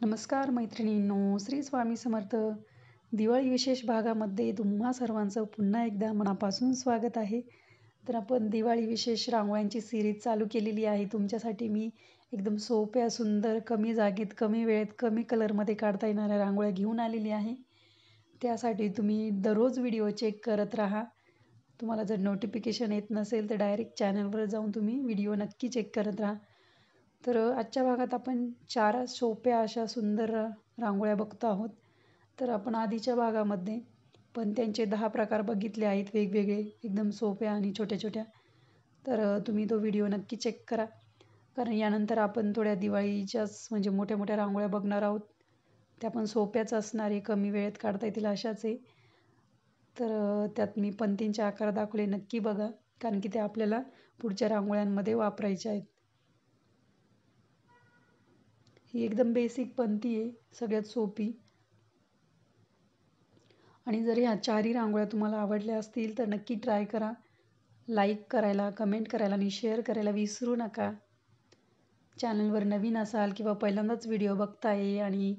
नमस्कार मैत्रिणींनो, श्री स्वामी समर्थ. दिवाळी विशेष भागामध्ये तुम्हा सर्वांचं पुन्हा एकदा मनापासून स्वागत आहे. तर आपण दिवाळी विशेष रांगोळ्यांची सिरीज चालू केलेली आहे. तुमच्यासाठी मी एकदम सोप्या, सुंदर, कमी जागेत, कमी वेळेत, कमी कलरमध्ये काढता येणाऱ्या रांगोळ्या घेऊन आलेली आहे. त्यासाठी तुम्ही दररोज व्हिडिओ चेक करत राहा. तुम्हाला जर नोटिफिकेशन येत नसेल तर डायरेक्ट चॅनलवर जाऊन तुम्ही व्हिडिओ नक्की चेक करत राहा. तर आजच्या भागात आपण 4 सोप्या अशा सुंदर रांगोळ्या बघतो आहोत. तर आपण आधीच्या भागामध्ये पण त्यांचे 10 प्रकार बघितले आहेत वेगवेगळे, एकदम सोप्या आणि छोट्या-छोट्या. तर तुम्ही तो व्हिडिओ नक्की चेक करा. कारण यानंतर आपण थोड्या दिवाळीच्याच म्हणजे मोठ्या-मोठ्या रांगोळ्या बघणार आहोत. त्या पण सोप्याच असणार आहे, कमी वेळेत काढता येतील अशाच आहे. तर त्यात मी पंतींचे आकार दाखवले, नक्की बघा. कारण की ते आपल्याला पुढच्या रांगोळ्यांमध्ये वापरायच्या आहेत. ही एकदम बेसिक पंती आहे, सगळ्यात सोपी. आणि जर ह्या 4ही रांगोळ्या तुम्हाला आवडल्या असतील तर नक्की ट्राय करा. लाईक करायला, कमेंट करायला आणि शेअर करायला विसरू नका. चॅनलवर नवीन असाल किंवा पहिल्यांदाच व्हिडिओ बघताय आणि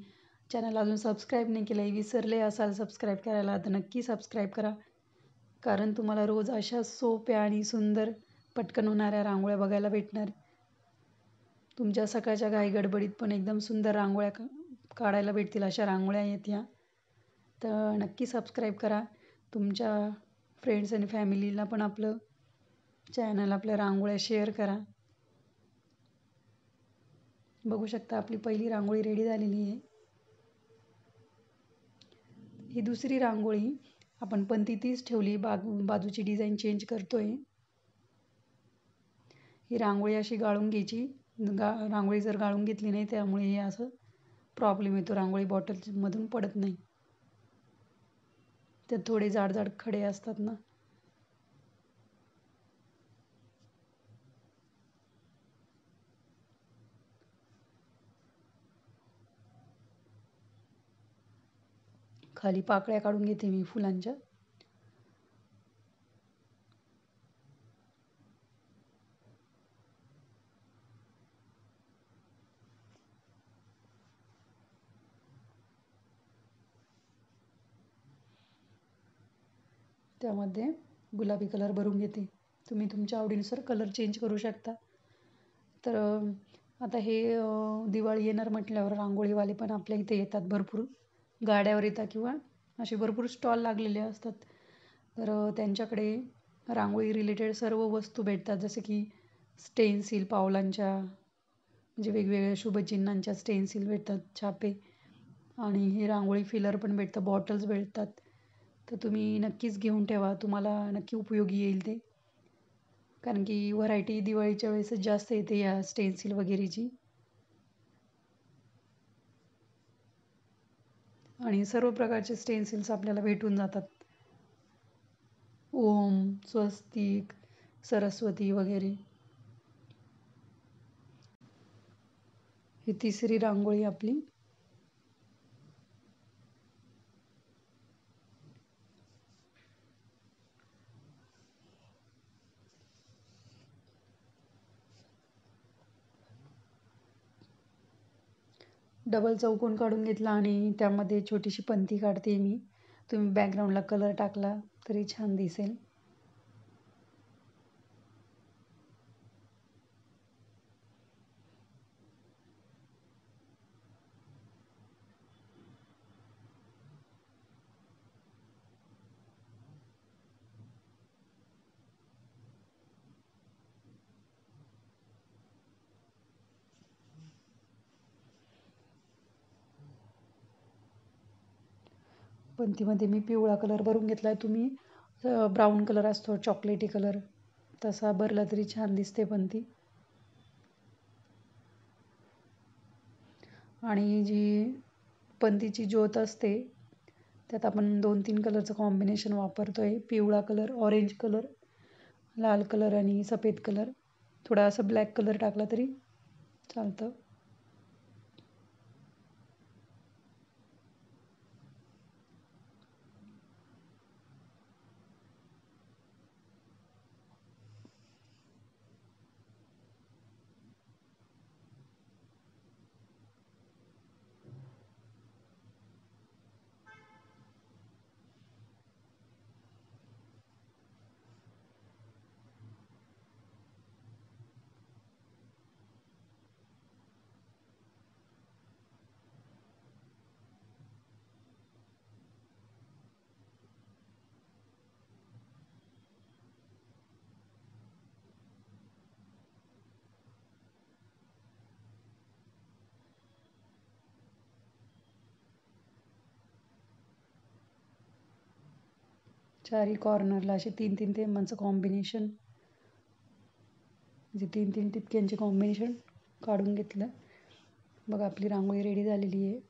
चॅनल अजून सबस्क्राईब नाही केलं आहे, विसरले असाल सबस्क्राईब करायला, तर नक्की सबस्क्राईब करा. कारण तुम्हाला रोज अशा सोप्या आणि सुंदर पटकन होणाऱ्या रांगोळ्या बघायला भेटणार. तुमच्या सकाळच्या घाईगडबडीत पण एकदम सुंदर रांगोळ्या काढायला भेटतील अशा रांगोळ्या आहेत ह्या. तर नक्की सबस्क्राईब करा. तुमच्या फ्रेंड्स आणि फॅमिलीला पण आपलं चॅनल, आपल्या रांगोळ्या शेअर करा. बघू शकता आपली पहिली रांगोळी रेडी झालेली आहे. ही दुसरी रांगोळी आपण पंती तीच ठेवली, बाजूची डिझाईन चेंज करतोय. ही रांगोळी अशी गाळून घ्यायची. रांगोळी जर गाळून घेतली नाही त्यामुळे हे असं प्रॉब्लेम येतो, रांगोळी बॉटलमधून पडत नाही. त्यात थोडे जाड खडे असतात ना. खाली पाकळ्या काढून घेते मी फुलांच्या. त्यामध्ये गुलाबी कलर भरून घेते. तुम्ही तुमच्या आवडीनुसार कलर चेंज करू शकता. तर आता हे दिवाळी येणार म्हटल्यावर रांगोळीवाले पण आपल्या इथे येतात, भरपूर गाड्यावर येतात किंवा असे भरपूर स्टॉल लागलेले असतात. तर त्यांच्याकडे रांगोळी रिलेटेड सर्व वस्तू भेटतात, जसे की स्टेन्सिल पावलांच्या, म्हणजे वेगवेगळ्या शुभचिन्हांच्या स्टेन्सिल भेटतात, छापे. आणि हे रांगोळी फिलर पण भेटतं, बॉटल्स भेटतात. तर तुम्ही नक्कीच घेऊन ठेवा, तुम्हाला नक्की उपयोगी येईल ते. कारण की व्हरायटी दिवाळीच्या वेळेसच जास्त येते या स्टेन्सिल वगैरेची. आणि सर्व प्रकारचे स्टेन्सिल्स आपल्याला भेटून जातात. ओम, स्वस्तिक, सरस्वती वगैरे. ही तिसरी रांगोळी आपली. डबल चौकोन काढून घेतला आणि त्यामध्ये छोटीशी पंती काढते मी. तुम्ही बॅकग्राऊंडला कलर टाकला तरी छान दिसेल. पंतीमध्ये मी पिवळा कलर भरून घेतला आहे. तुम्ही ब्राऊन कलर असतो, चॉकलेटी कलर, तसा भरला तरी छान दिसते पंती. आणि जी पंतीची ज्योत असते त्यात आपण 2-3 कलरचं कॉम्बिनेशन वापरतो आहे. पिवळा कलर, ऑरेंज कलर, लाल कलर आणि सफेद कलर. थोडा असं ब्लॅक कलर टाकला तरी चालतं. चारी कॉर्नरला असे 3-3 थेंबांचं कॉम्बिनेशन, म्हणजे 3-3 टिपक्यांचे कॉम्बिनेशन काढून घेतलं. बघा आपली रांगोळी रेडी झालेली आहे.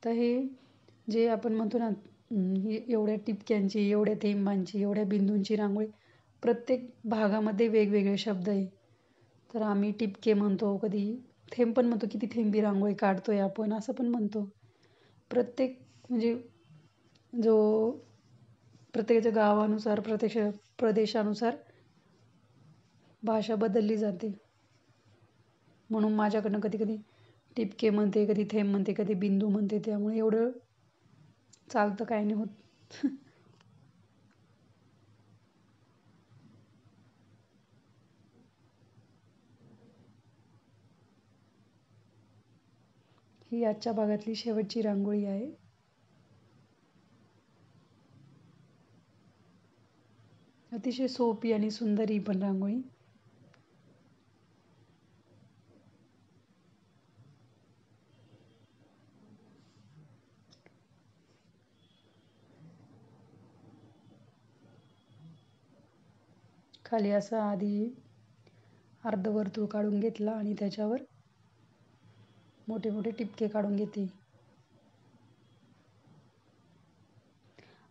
तर हे जे आपण म्हणतो ना, एवढ्या टिपक्यांची, एवढ्या थेंबांची, एवढ्या बिंदूंची रांगोळी, प्रत्येक भागामध्ये वेगवेगळे शब्द आहे. तर आम्ही टिपके म्हणतो, कधी थेंब पण म्हणतो, किती थेंबी रांगोळी काढतोय आपण, असं पण म्हणतो. प्रत्येक म्हणजे जो प्रत्येकाच्या गावानुसार, प्रत्येक प्रदेशानुसार भाषा बदलली जाते. म्हणून माझ्याकडनं कधी कधी टिपके म्हणते, कधी थेंब म्हणते, कधी बिंदू म्हणते, त्यामुळे एवढं चालतं काय नाही होत. ही आजच्या भागातली शेवटची रांगोळी आहे. अतिशय सोपी आणि सुंदर ही पण रांगोळी. खाली असा आधी अर्धवर्तुळ काढून घेतला आणि त्याच्यावर मोठे मोठे टिपके काढून घेते.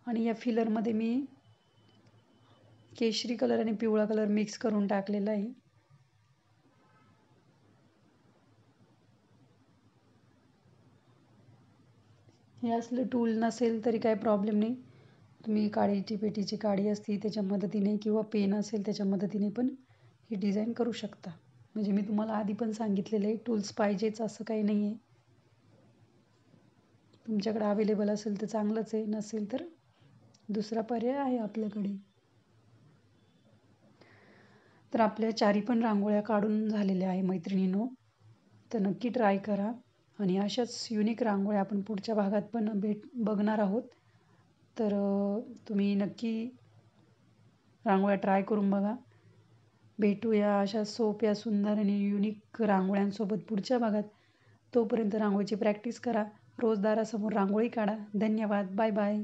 आणि या फिलरमध्ये मी केशरी कलर आणि पिवळा कलर मिक्स करून टाकलेला आहे. हे असलं टूल नसेल तरी काही प्रॉब्लेम नाही. तुम्ही काडीची पेटीची काडी असती त्याच्या मदतीने किंवा पेन असेल त्याच्या मदतीने पण ही डिझाईन करू शकता. म्हणजे मी तुम्हाला आधी पण सांगितलेलं आहे, टूल्स पाहिजेच असं काही नाही आहे. तुमच्याकडे अवेलेबल असेल तर चांगलंच आहे, नसेल तर दुसरा पर्याय आहे आपल्याकडे. तर आपल्या चारी पण रांगोळ्या काढून झालेल्या आहे मैत्रिणींनो. तर नक्की ट्राय करा. आणि अशाच युनिक रांगोळ्या आपण पुढच्या भागात पण बघणार आहोत. तर तुम्ही नक्की रांगोळ्या ट्राय करून बघा. भेटूया अशा सोप्या, सुंदर आणि युनिक रांगोळ्यांसोबत पुढच्या भागात. तोपर्यंत रांगोळीची प्रॅक्टिस करा. रोज दारासमोर रांगोळी काढा. धन्यवाद. Bye bye.